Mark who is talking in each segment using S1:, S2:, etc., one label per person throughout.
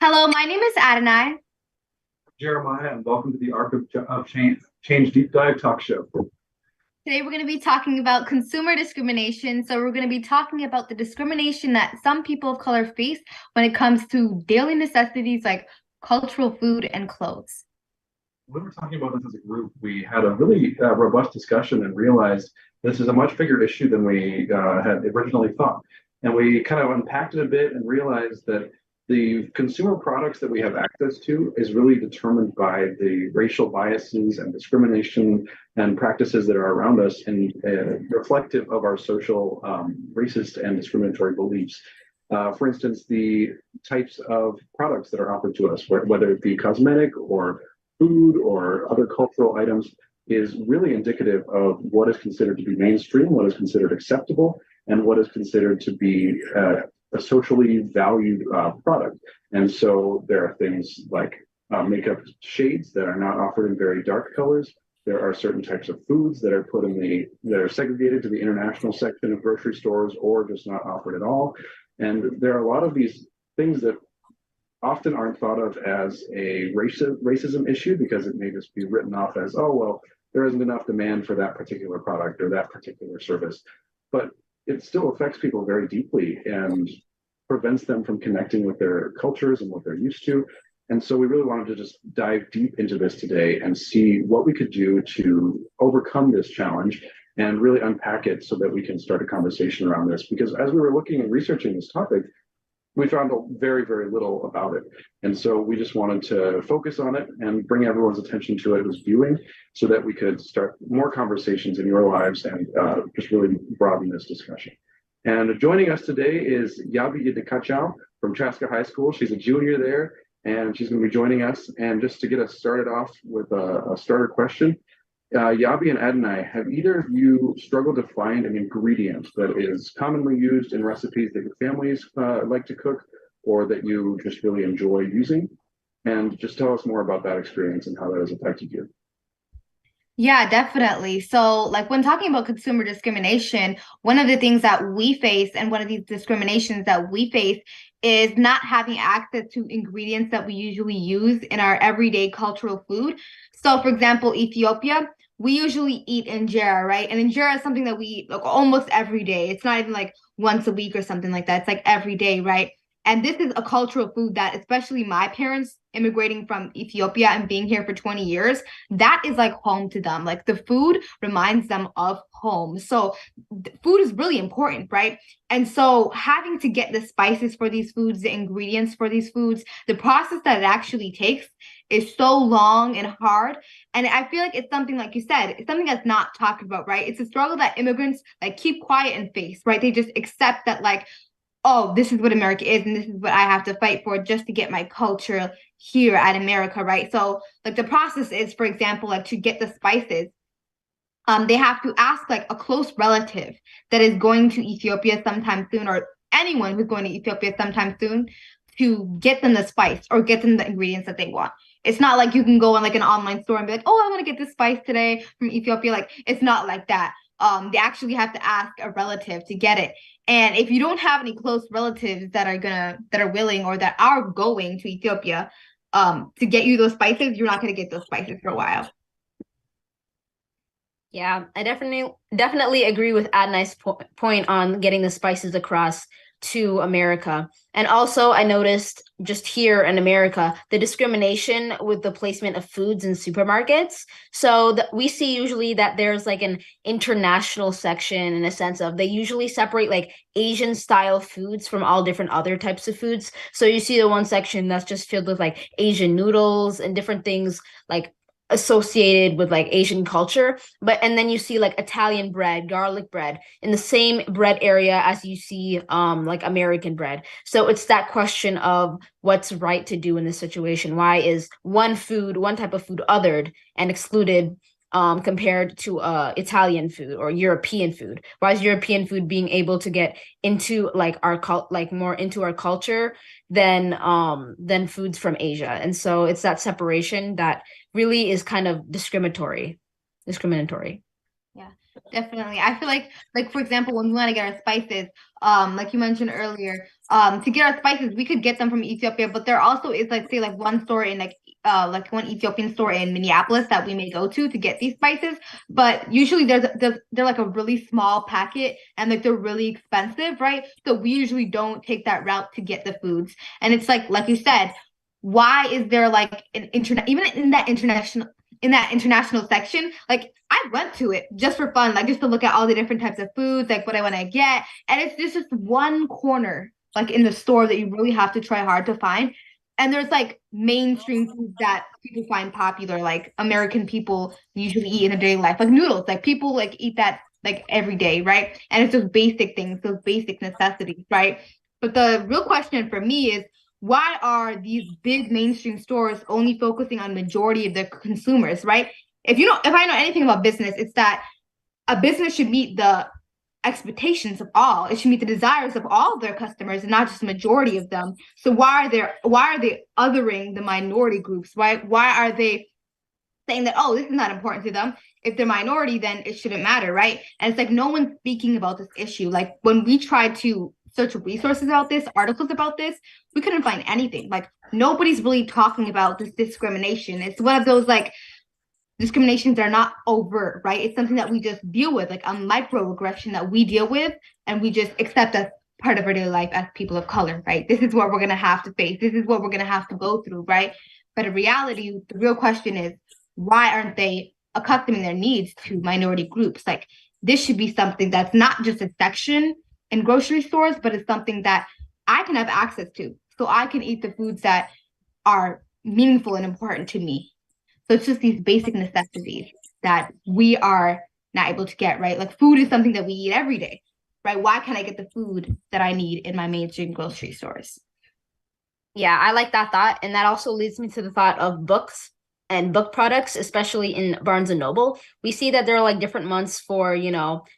S1: Hello, my name is Adonai.
S2: Jeremiah, and welcome to the Change Deep Dive Talk Show.
S1: Today we're going to be talking about consumer discrimination. So we're going to be talking about the discrimination that some people of color face when it comes to daily necessities like cultural food and clothes.
S2: When we're talking about this as a group, we had a really robust discussion and realized this is a much bigger issue than we had originally thought. And we kind of unpacked it a bit and realized that the consumer products that we have access to is really determined by the racial biases and discrimination and practices that are around us and reflective of our social racist and discriminatory beliefs. For instance, the types of products that are offered to us, whether it be cosmetic or food or other cultural items, is really indicative of what is considered to be mainstream, what is considered acceptable, and what is considered to be a socially valued product. And so there are things like makeup shades that are not offered in very dark colors. There are certain types of foods that are that are segregated to the international section of grocery stores or just not offered at all. And there are a lot of these things that often aren't thought of as a racism issue because it may just be written off as, oh, well, there isn't enough demand for that particular product or that particular service. But it still affects people very deeply and prevents them from connecting with their cultures and what they're used to. And so we really wanted to just dive deep into this today and see what we could do to overcome this challenge and really unpack it so that we can start a conversation around this. Because as we were looking and researching this topic, we found very, very little about it. And so we just wanted to focus on it and bring everyone's attention to it who's viewing so that we could start more conversations in your lives and just really broaden this discussion. And joining us today is Yabi Idekachau from Chaska High School. She's a junior there, and she's going to be joining us. And just to get us started off with a starter question, Yabi and Adonai, have either of you struggled to find an ingredient that is commonly used in recipes that your families like to cook or that you just really enjoy using? And just tell us more about that experience and how that has affected you.
S1: Yeah, definitely. So, like when talking about consumer discrimination, one of the things that we face and one of these discriminations that we face is not having access to ingredients that we usually use in our everyday cultural food. So, for example, Ethiopia, we usually eat injera, right? And injera is something that we eat like almost every day. It's not even like once a week or something like that. It's like every day, right? And this is a cultural food that, especially my parents immigrating from Ethiopia and being here for 20 years, that is like home to them. Like the food reminds them of home. So food is really important, right? And so having to get the spices for these foods, the ingredients for these foods, the process that it actually takes is so long and hard. And I feel like it's something, like you said, it's something that's not talked about, right? It's a struggle that immigrants like keep quiet and face, right? They just accept that like, oh, this is what America is, and this is what I have to fight for just to get my culture here at America, right? So, like the process is, for example, like to get the spices, they have to ask like a close relative that is going to Ethiopia sometime soon, or anyone who's going to Ethiopia sometime soon, to get them the spice or get them the ingredients that they want. It's not like you can go on like an online store and be like, oh, I want to get this spice today from Ethiopia. Like it's not like that. They actually have to ask a relative to get it. And if you don't have any close relatives that are willing or that are going to Ethiopia, to get you those spices, you're not gonna get those spices for a while.
S3: Yeah, I definitely agree with Adnai's point on getting the spices across to America. And also, I noticed just here in America, the discrimination with the placement of foods in supermarkets. So we see usually that there's like an international section in a sense of they usually separate like Asian style foods from all different other types of foods. So you see the one section that's just filled with like Asian noodles and different things like associated with like Asian culture, and then you see like Italian bread, garlic bread in the same bread area as you see like American bread. So it's that question of what's right to do in this situation. Why is one type of food othered and excluded compared to Italian food or European food? Why is European food being able to get into like more into our culture than foods from Asia? And so it's that separation that really is kind of discriminatory.
S1: Yeah. Definitely. I feel like for example, when we want to get our spices, like you mentioned earlier, to get our spices, we could get them from Ethiopia, but there also is like say like one store in like one Ethiopian store in Minneapolis that we may go to get these spices. But usually they're like a really small packet and like they're really expensive, right? So we usually don't take that route to get the foods. And it's like you said, why is there like an internet even in that international section, like I went to it just for fun, like just to look at all the different types of foods, like what I want to get. And it's just one corner, like in the store that you really have to try hard to find. And there's like mainstream foods that people find popular, like American people usually eat in their daily life, like noodles, like people like eat that like every day, right? And it's those basic things, those basic necessities, right? But the real question for me is why are these big mainstream stores only focusing on majority of the consumers, right? If I know anything about business, it's that a business should meet the expectations of all. It should meet the desires of all of their customers and not just the majority of them. So why are they othering the minority groups? Why are they saying that, oh, this is not important to them? If they're minority, then it shouldn't matter, right? And it's like no one's speaking about this issue. Like when we tried to search resources about this, articles about this, we couldn't find anything. Like nobody's really talking about this discrimination. It's one of those like discriminations that are not overt, right? It's something that we just deal with, like a microaggression that we deal with and we just accept as part of our daily life as people of color, right? This is what we're gonna have to face. This is what we're gonna have to go through, right? But in reality, the real question is why aren't they accustoming their needs to minority groups? Like this should be something that's not just a section in grocery stores, but it's something that I can have access to. So I can eat the foods that are meaningful and important to me. So it's just these basic necessities that we are not able to get, right? Like food is something that we eat every day, right? Why can't I get the food that I need in my mainstream grocery stores?
S3: Yeah, I like that thought. And that also leads me to the thought of books and book products, especially in Barnes and Noble. We see that there are like different months for,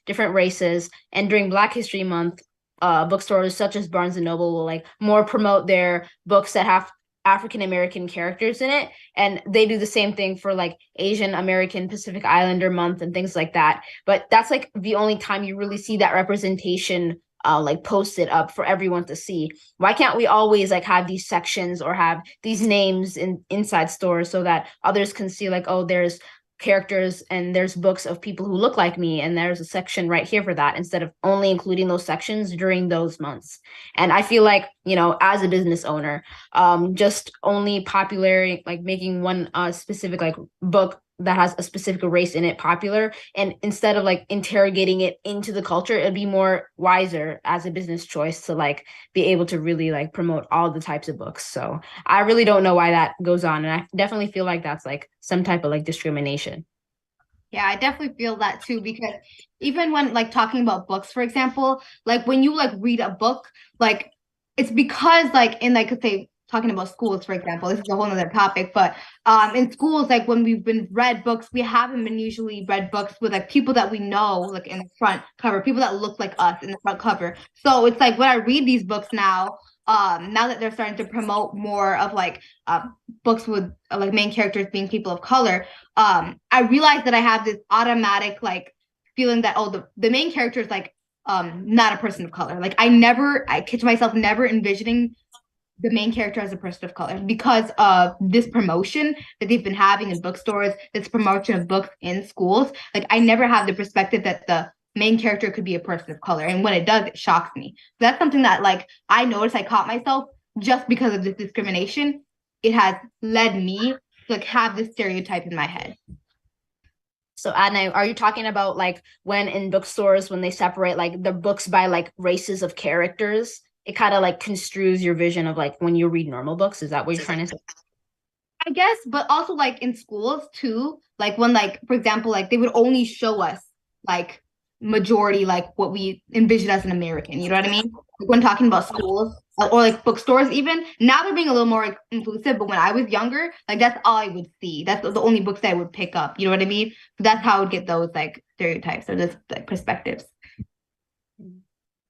S3: different races. And during Black History Month, bookstores such as Barnes and Noble will like more promote their books that have African American characters in it. And they do the same thing for like Asian American Pacific Islander month and things like that. But that's like the only time you really see that representation like posted up for everyone to see. Why can't we always like have these sections or have these names inside stores so that others can see like, oh, there's characters and there's books of people who look like me and there's a section right here for that instead of only including those sections during those months. And I feel like, as a business owner, just only popular like making one specific like book that has a specific race in it popular, and instead of like interrogating it into the culture, it'd be more wiser as a business choice to like be able to really like promote all the types of books. So I really don't know why that goes on, and I definitely feel like that's like some type of like discrimination.
S1: Yeah, I definitely feel that too, because even when like talking about books, for example, like when you like read a book, like it's because like in like say talking about schools, for example, this is a whole nother topic, but in schools, like when we've been read books, we haven't been usually read books with like people that we know, like in the front cover, people that look like us in the front cover. So it's like when I read these books now that they're starting to promote more of like books with like main characters being people of color, I realized that I have this automatic like feeling that oh the main character is like not a person of color. Like I catch myself never envisioning the main character as a person of color because of this promotion that they've been having in bookstores, this promotion of books in schools. Like I never have the perspective that the main character could be a person of color. And when it does, it shocks me. That's something that like I noticed I caught myself just because of this discrimination. It has led me to like have this stereotype in my head.
S3: So Adna, are you talking about like when in bookstores when they separate like the books by like races of characters, it kind of like construes your vision of like when you read normal books? Is that what you're trying to say?
S1: I guess, but also like in schools too, like when like for example, like they would only show us like majority like what we envision as an American. You know what I mean? Like, when talking about schools or like bookstores, even now they're being a little more like, inclusive. But when I was younger, like that's all I would see. That's the only books that I would pick up. You know what I mean? So that's how I would get those like stereotypes or those like perspectives.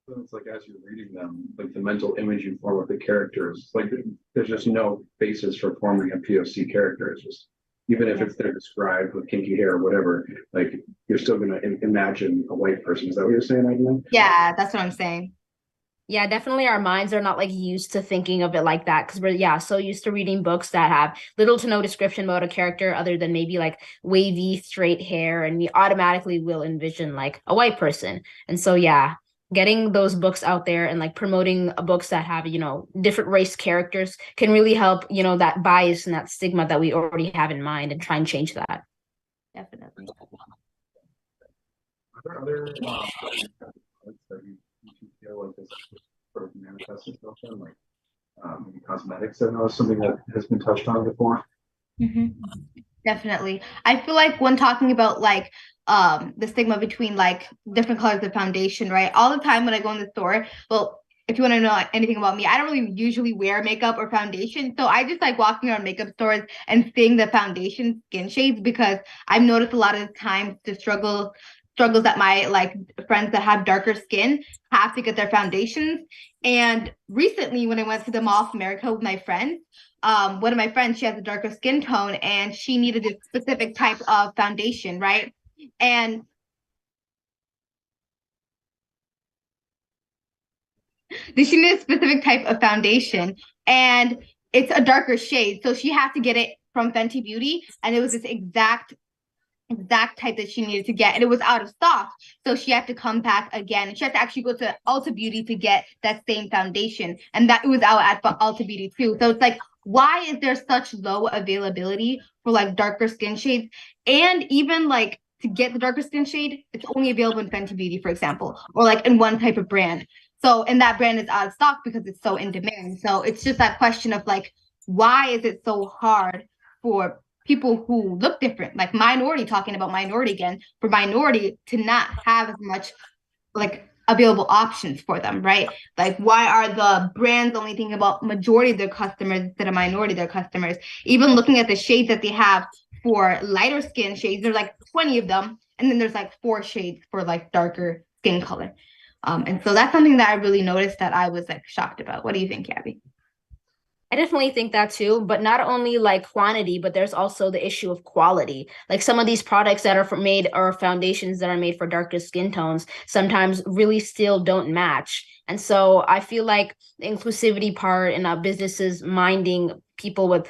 S2: So it's like as you're reading them, like the mental image you form of the characters, like there's just no basis for forming a POC character. It's just even if it's there described with kinky hair or whatever, like you're still gonna imagine a white person. Is that what you're saying, Agnes?
S1: Yeah, that's what I'm saying.
S3: Yeah, definitely our minds are not like used to thinking of it like that because we're so used to reading books that have little to no description about a character other than maybe like wavy straight hair, and we automatically will envision like a white person. And so yeah, getting those books out there and like promoting books that have, different race characters can really help, that bias and that stigma that we already have in mind and try and change that.
S1: Definitely.
S2: Are there other that you feel like this sort of manifests itself in, like cosmetics? I know is something that has been touched on before.
S1: Hmm. Definitely. I feel like when talking about like the stigma between like different colors of foundation, right? All the time when I go in the store, well, if you want to know like, anything about me, I don't really usually wear makeup or foundation. So I just like walking around makeup stores and seeing the foundation skin shades because I've noticed a lot of the times the struggles that my like friends that have darker skin have to get their foundations. And recently when I went to the Mall of America with my friends, one of my friends, she has a darker skin tone and she needed a specific type of foundation, right? And she needed a specific type of foundation and it's a darker shade. So she had to get it from Fenty Beauty and it was this exact type that she needed to get and it was out of stock, so she had to come back again and she had to actually go to Ulta Beauty to get that same foundation, and that it was out at Ulta Beauty too. So it's like, why is there such low availability for like darker skin shades? And even like to get the darker skin shade, it's only available in Fenty Beauty, for example, or like in one type of brand. So and that brand is out of stock because it's so in demand. So it's just that question of like, why is it so hard for people who look different, like minority, talking about minority again, for minority to not have as much like available options for them, right? Like, why are the brands only thinking about majority of their customers instead of minority of their customers? Even looking at the shades that they have for lighter skin shades, there's like 20 of them, and then there's like 4 shades for like darker skin color. And so that's something that I really noticed that I was like shocked about. What do you think, Gabby?
S3: I definitely think that too, but not only like quantity, but there's also the issue of quality. Like some of these products that are made or foundations that are made for darker skin tones sometimes really still don't match. And so I feel like the inclusivity part in businesses minding people with,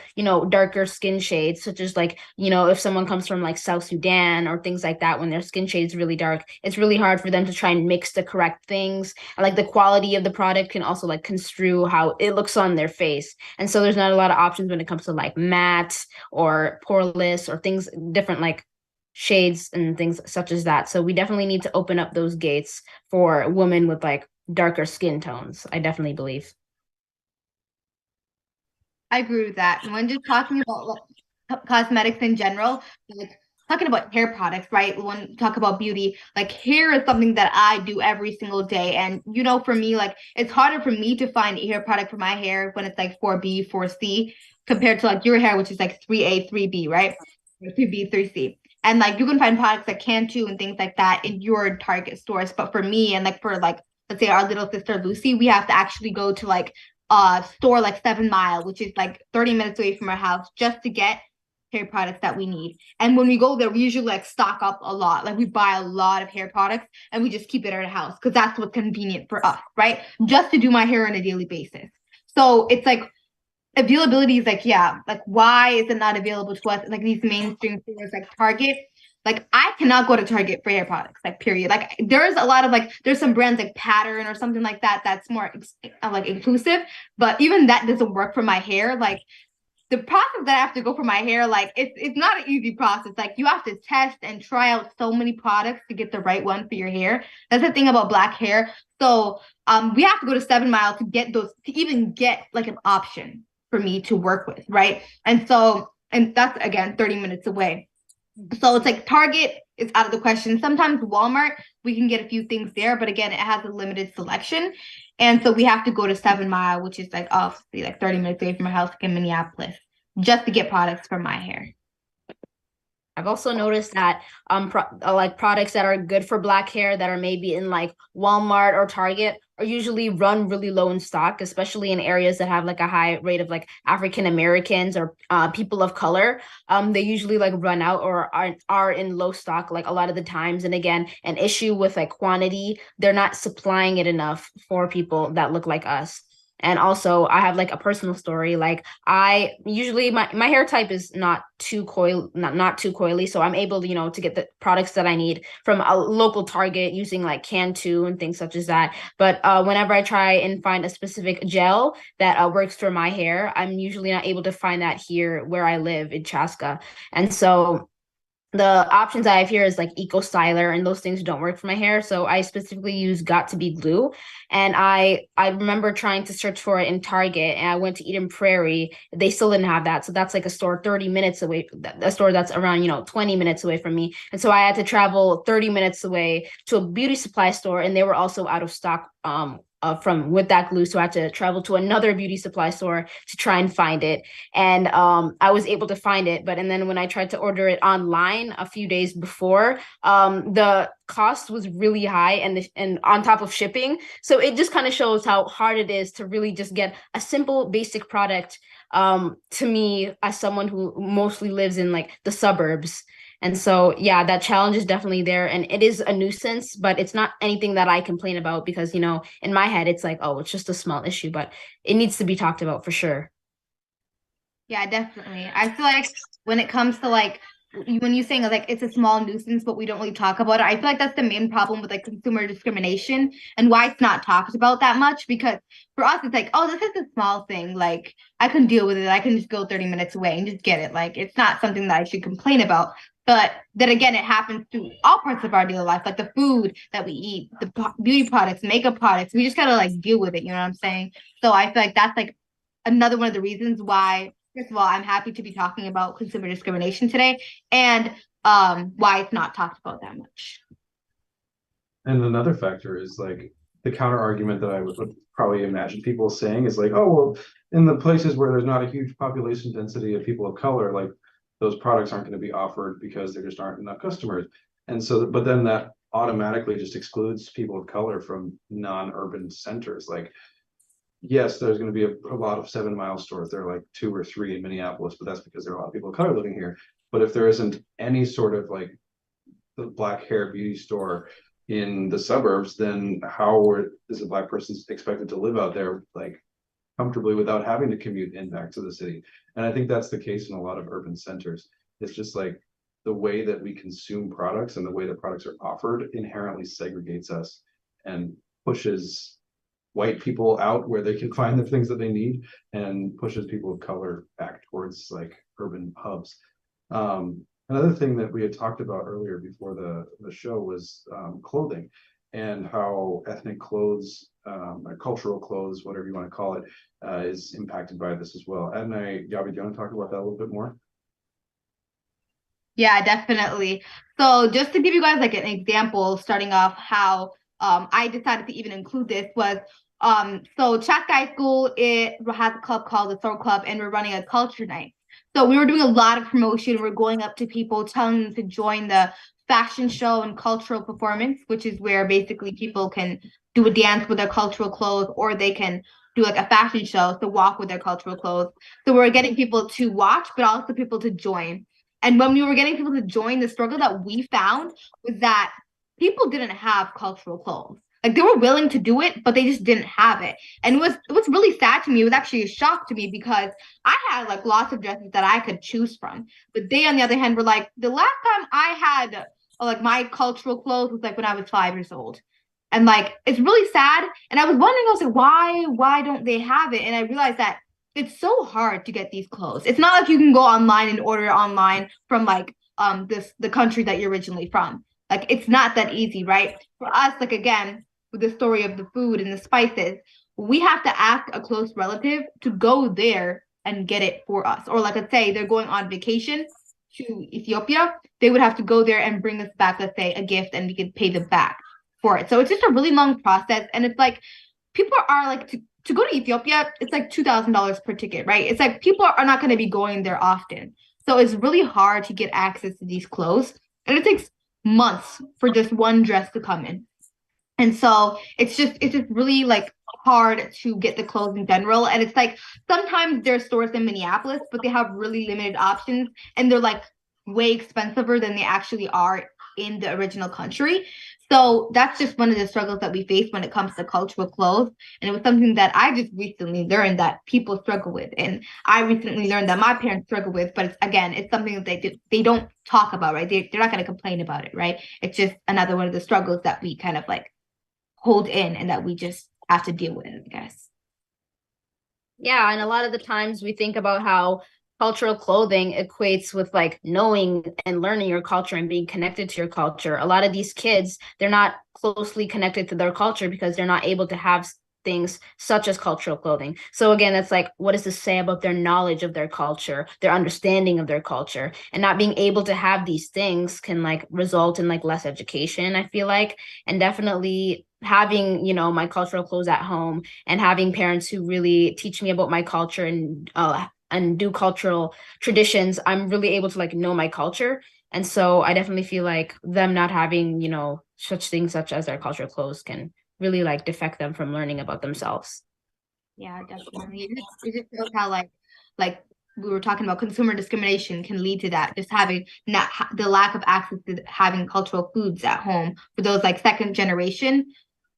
S3: darker skin shades, such as like, if someone comes from like South Sudan or things like that, when their skin shade is really dark, it's really hard for them to try and mix the correct things. And like the quality of the product can also like construe how it looks on their face. And so there's not a lot of options when it comes to like matte or poreless or things different like shades and things such as that. So we definitely need to open up those gates for women with like darker skin tones. I definitely believe.
S1: I agree with that. When just talking about like, cosmetics in general, like talking about hair products, right? When we talk about beauty, like hair is something that I do every single day. And for me, like it's harder for me to find a hair product for my hair when it's like 4B, 4C compared to like your hair, which is like 3A, 3B, right? Or 3B, 3C. And like you can find products like Cantu and things like that in your Target stores. But for me and like for like let's say our little sister Lucy, we have to actually go to like store like 7 Mile, which is like 30 minutes away from our house, just to get hair products that we need. And when we go there, we usually like stock up a lot. Like we buy a lot of hair products and we just keep it at our house because that's what's convenient for us, right? Just to do my hair on a daily basis. So it's like availability is like, yeah, like why is it not available to us? Like these mainstream stores like Target. Like I cannot go to Target for hair products, like period. Like there's a lot of like there's some brands like Pattern or something like that that's more like inclusive, but even that doesn't work for my hair. Like the process that I have to go for my hair, like it's not an easy process. Like you have to test and try out so many products to get the right one for your hair. That's the thing about black hair. So we have to go to 7 Mile to get those to even get like an option for me to work with, right? And that's again 30 minutes away. So it's like Target is out of the question. Sometimes Walmart, we can get a few things there, but again, it has a limited selection. And so we have to go to 7 Mile, which is like obviously like 30 minutes away from my house in Minneapolis, just to get products for my hair.
S3: I've also noticed that like products that are good for black hair that are maybe in like Walmart or Target are usually run really low in stock, especially in areas that have like a high rate of like African Americans or people of color. They usually like run out or are in low stock like a lot of the times. And again, an issue with like quantity, they're not supplying it enough for people that look like us. And also, I have like a personal story. Like I usually my hair type is not too coil, not too coily, so I'm able to to get the products that I need from a local Target using like Cantu and things such as that. But whenever I try and find a specific gel that works for my hair, I'm usually not able to find that here where I live in Chaska, and so the options I have here is like Eco Styler, and those things don't work for my hair. So I specifically use Got to Be Glue. And I remember trying to search for it in Target, and I went to Eden Prairie. They still didn't have that. So that's like a store 30 minutes away, a store that's around, 20 minutes away from me. And so I had to travel 30 minutes away to a beauty supply store, and they were also out of stock from with that glue. So I had to travel to another beauty supply store to try and find it. And I was able to find it. And then when I tried to order it online a few days before, the cost was really high and on top of shipping. So it just kind of shows how hard it is to really just get a simple basic product to me as someone who mostly lives in like the suburbs. And so, yeah, that challenge is definitely there. And it is a nuisance, but it's not anything that I complain about because, in my head, it's like, oh, it's just a small issue, but it needs to be talked about for sure.
S1: Yeah, definitely. I feel like when it comes to like when you're saying like it's a small nuisance, but we don't really talk about it, I feel like that's the main problem with like consumer discrimination and why it's not talked about that much. Because for us, it's like, oh, this is a small thing. Like I can deal with it. I can just go 30 minutes away and just get it. Like it's not something that I should complain about. But then again, it happens to all parts of our daily life, like the food that we eat, the beauty products, makeup products. We just gotta like deal with it. You know what I'm saying? So I feel like that's like another one of the reasons why, first of all, I'm happy to be talking about consumer discrimination today and why it's not talked about that much.
S2: And another factor is like the counter argument that I would probably imagine people saying is like, oh, well, in the places where there's not a huge population density of people of color, like those products aren't going to be offered because there just aren't enough customers. And so, but then that automatically just excludes people of color from non-urban centers. Like, yes, there's going to be a lot of 7 Mile stores. There are like 2 or 3 in Minneapolis, but that's because there are a lot of people of color living here. But if there isn't any sort of like the black hair beauty store in the suburbs, then is a black person expected to live out there like comfortably without having to commute in back to the city? And I think that's the case in a lot of urban centers. It's just like the way that we consume products and the way that products are offered inherently segregates us and pushes white people out where they can find the things that they need and pushes people of color back towards like urban hubs. Another thing that we had talked about earlier before the show was clothing and how ethnic clothes, or cultural clothes, whatever you want to call it, is impacted by this as well. Adnai, Yabi, do you want to talk about that a little bit more?
S1: Yeah, definitely. So just to give you guys like an example, starting off how I decided to even include this was so Chat Guy School, it has a club called the Throw Club, and we're running a culture night. So we were doing a lot of promotion. We're going up to people, telling them to join the fashion show and cultural performance, which is where basically people can do a dance with their cultural clothes, or they can do like a fashion show to walk with their cultural clothes. So we're getting people to watch, but also people to join. And when we were getting people to join, the struggle that we found was that people didn't have cultural clothes. Like they were willing to do it, but they just didn't have it. And what's really sad to me, it was actually a shock to me because I had like lots of dresses that I could choose from. But they, on the other hand, were like, the last time I had like my cultural clothes was like when I was 5 years old. And like it's really sad. And I was wondering, I was like, why don't they have it? And I realized that it's so hard to get these clothes. It's not like you can go online and order online from like the country that you're originally from. Like it's not that easy, right? For us, like again, with the story of the food and the spices, we have to ask a close relative to go there and get it for us. Or like let's say they're going on vacation to Ethiopia, they would have to go there and bring us back, let's say, a gift, and we could pay them back for it. So it's just a really long process. And it's like people are like to go to Ethiopia, it's like $2,000 per ticket, right? It's like people are not going to be going there often. So it's really hard to get access to these clothes. And it takes months for just one dress to come in. And so it's just really like hard to get the clothes in general. And it's like sometimes there's stores in Minneapolis, but they have really limited options and they're like way expensiver than they actually are in the original country. So that's just one of the struggles that we face when it comes to cultural clothes. And it was something that I just recently learned that people struggle with. And I recently learned that my parents struggle with, but it's something that they don't talk about, right? They're not going to complain about it, right? It's just another one of the struggles that we kind of like hold in and that we just have to deal with, I guess.
S3: Yeah, and a lot of the times we think about how cultural clothing equates with like knowing and learning your culture and being connected to your culture. A lot of these kids, they're not closely connected to their culture because they're not able to have things such as cultural clothing. So again, that's like, what does this say about their knowledge of their culture, their understanding of their culture? And not being able to have these things can like result in like less education, I feel like. And definitely having, my cultural clothes at home and having parents who really teach me about my culture and do cultural traditions, I'm really able to like know my culture. And so I definitely feel like them not having, such things such as their cultural clothes can really like defect them from learning about themselves.
S1: Yeah, definitely. It just shows how like we were talking about consumer discrimination can lead to that. Just having not the lack of access to having cultural foods at home for those like second generation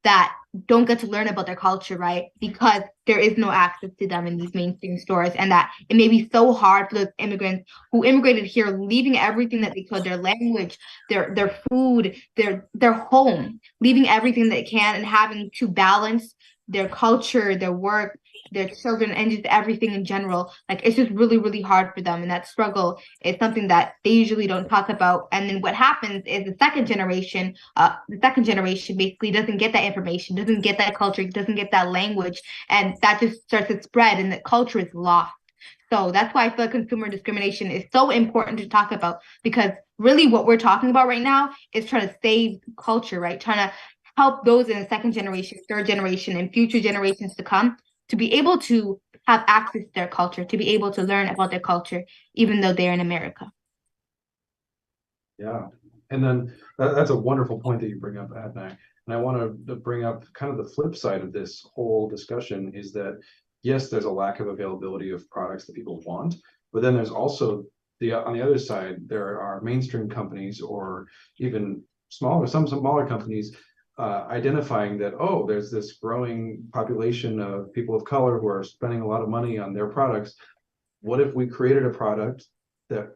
S1: that don't get to learn about their culture, right? Because there is no access to them in these mainstream stores, and that it may be so hard for those immigrants who immigrated here, leaving everything that they could, their language, their food, their home, leaving everything they can, and having to balance their culture, their work, their children, and just everything in general. Like it's just really, really hard for them. And that struggle is something that they usually don't talk about. And then what happens is the second generation basically doesn't get that information, doesn't get that culture, doesn't get that language, and that just starts to spread and the culture is lost. So that's why I feel like consumer discrimination is so important to talk about, because really what we're talking about right now is trying to save culture, right? Trying to help those in the second generation, third generation, and future generations to come to be able to have access to their culture, to be able to learn about their culture, even though they're in America.
S2: Yeah. And then that's a wonderful point that you bring up, Adnan. And I want to bring up kind of the flip side of this whole discussion is that, yes, there's a lack of availability of products that people want, but then there's also on the other side, there are mainstream companies or even some smaller companies identifying that, oh, there's this growing population of people of color who are spending a lot of money on their products. What if we created a product that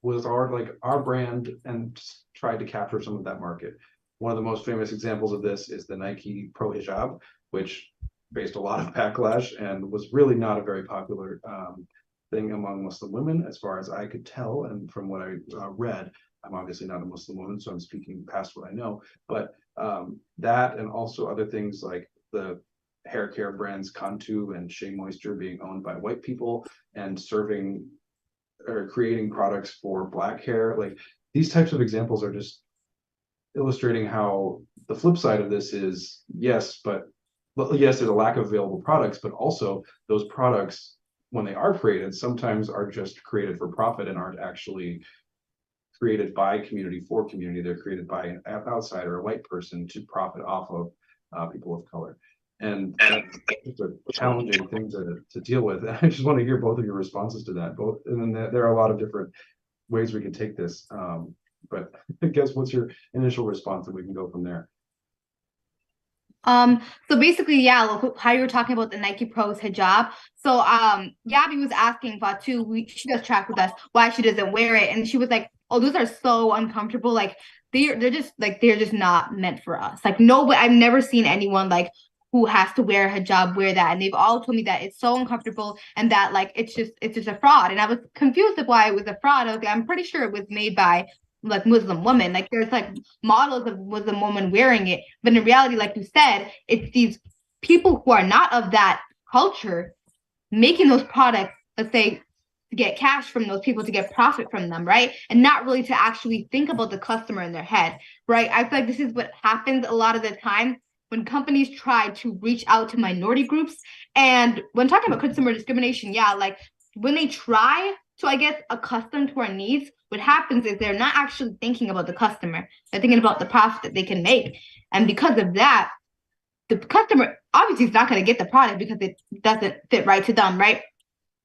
S2: was our brand and tried to capture some of that market? One of the most famous examples of this is the Nike Pro Hijab, which faced a lot of backlash and was really not a very popular thing among Muslim women, as far as I could tell. And from what I read, I'm obviously not a Muslim woman, so I'm speaking past what I know. But that and also other things like the hair care brands Cantu and Shea Moisture being owned by white people and serving or creating products for black hair. Like these types of examples are just illustrating how the flip side of this is yes, there's a lack of available products, but also those products, when they are created, sometimes are just created for profit and aren't actually created by community for community. They're created by an outsider, a white person, to profit off of people of color. And that's a challenging thing to deal with. And I just want to hear both of your responses to that. And then there are a lot of different ways we can take this. But I guess what's your initial response, and we can go from there.
S1: So basically, yeah, how you were talking about the Nike Pro's hijab. So Gabby was asking Fatu, she does track with us, why she doesn't wear it. And she was like, oh, those are so uncomfortable. Like they're just not meant for us. Like no, but I've never seen anyone like who has to wear a hijab wear that. And they've all told me that it's so uncomfortable and that like it's just a fraud. And I was confused of why it was a fraud. I was like, I'm pretty sure it was made by like Muslim women. Like there's like models of Muslim women wearing it. But in reality, like you said, it's these people who are not of that culture making those products, let's say, to get cash from those people, to get profit from them, right? And not really to actually think about the customer in their head, right? I feel like this is what happens a lot of the time when companies try to reach out to minority groups. And when talking about consumer discrimination, yeah, like when they try to, I guess, accustom to our needs, what happens is they're not actually thinking about the customer. They're thinking about the profit that they can make. And because of that, the customer obviously is not going to get the product because it doesn't fit right to them, right?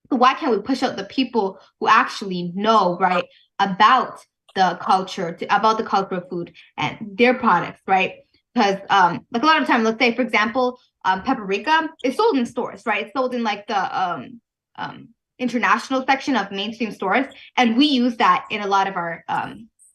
S1: So why can't we push out the people who actually know, right, about the culture, about the culture of food and their products, right? Because like a lot of time, let's say, for example, paprika is sold in stores, right? It's sold in like the international section of mainstream stores, and we use that in a lot of our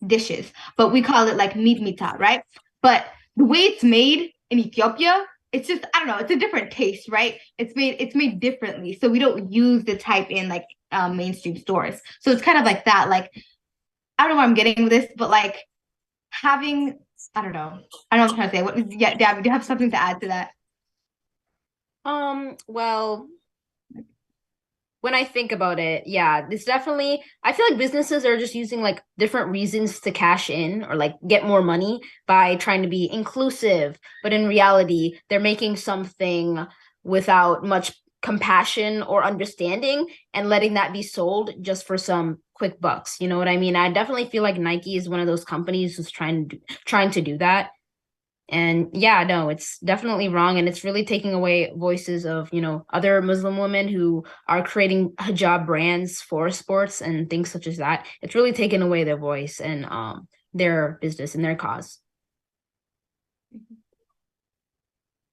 S1: dishes, but we call it like mita, right? But the way it's made in Ethiopia, it's just, I don't know, it's a different taste, right? It's made differently, so we don't use the type in like mainstream stores. So it's kind of like that. Like, I don't know where I'm getting with this, but like having, I don't know what I'm trying to say. Yeah, Gabby, do you have something to add to that?
S3: Well, when I think about it, yeah, it's definitely, I feel like businesses are just using like different reasons to cash in or like get more money by trying to be inclusive. But in reality, they're making something without much compassion or understanding and letting that be sold just for some quick bucks. You know what I mean? I definitely feel like Nike is one of those companies who's trying to do that. And yeah, no, it's definitely wrong. And it's really taking away voices of, other Muslim women who are creating hijab brands for sports and things such as that. It's really taken away their voice and their business and their cause.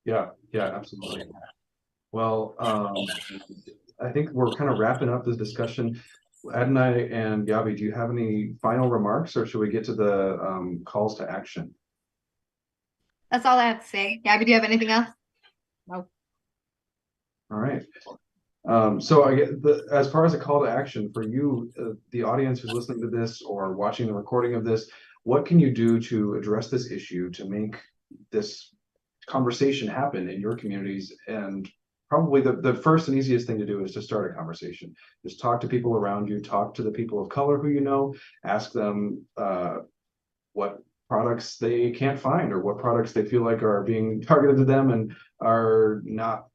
S2: Yeah, absolutely. Well, I think we're kind of wrapping up this discussion. Adonai and Gabi, do you have any final remarks, or should we get to the calls to action?
S1: That's all I have to say. Gabby, do you have anything else?
S3: No.
S2: All right. So I get as far as a call to action for you, the audience who's listening to this or watching the recording of this, what can you do to address this issue to make this conversation happen in your communities? And probably the first and easiest thing to do is to start a conversation. Just talk to people around you, talk to the people of color who you know, ask them what products they can't find or what products they feel like are being targeted to them and are not,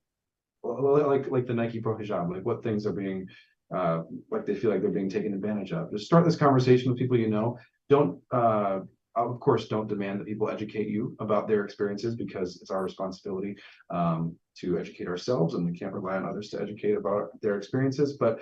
S2: like the Nike Pro Hijab, like what things are being like they feel like they're being taken advantage of. Just start this conversation with people you know. Don't of course don't demand that people educate you about their experiences, because it's our responsibility to educate ourselves, and we can't rely on others to educate about their experiences. But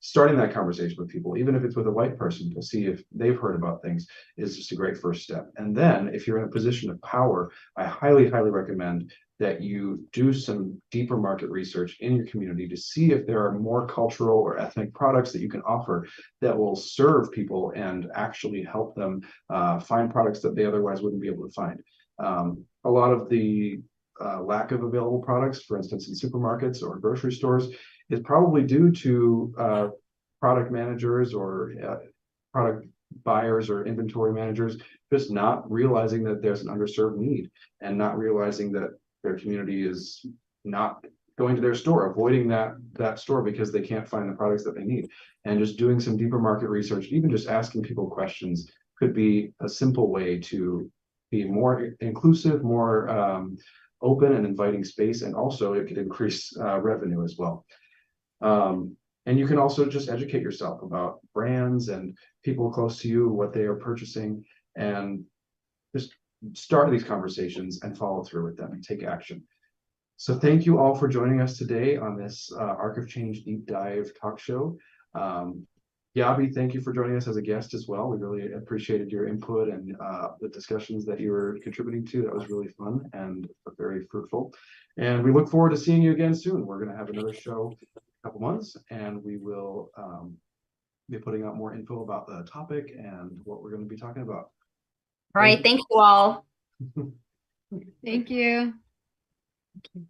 S2: starting that conversation with people, even if it's with a white person, to see if they've heard about things, is just a great first step. And then if you're in a position of power, I highly, highly recommend that you do some deeper market research in your community to see if there are more cultural or ethnic products that you can offer that will serve people and actually help them find products that they otherwise wouldn't be able to find. A lot of the lack of available products, for instance, in supermarkets or grocery stores, is probably due to product managers or product buyers or inventory managers just not realizing that there's an underserved need, and not realizing that their community is not going to their store, avoiding that store because they can't find the products that they need. And just doing some deeper market research, even just asking people questions, could be a simple way to be more inclusive, more open and inviting space, and also it could increase revenue as well. And you can also just educate yourself about brands and people close to you, what they are purchasing, and just start these conversations and follow through with them and take action. So thank you all for joining us today on this Arc of Change Deep Dive talk show. Yabi, thank you for joining us as a guest as well. We really appreciated your input and the discussions that you were contributing to. That was really fun and very fruitful. And we look forward to seeing you again soon. We're going to have another show in a couple months, and we will be putting out more info about the topic and what we're going to be talking about.
S3: All right. Thank you all.
S1: Thank you.
S3: Thank you.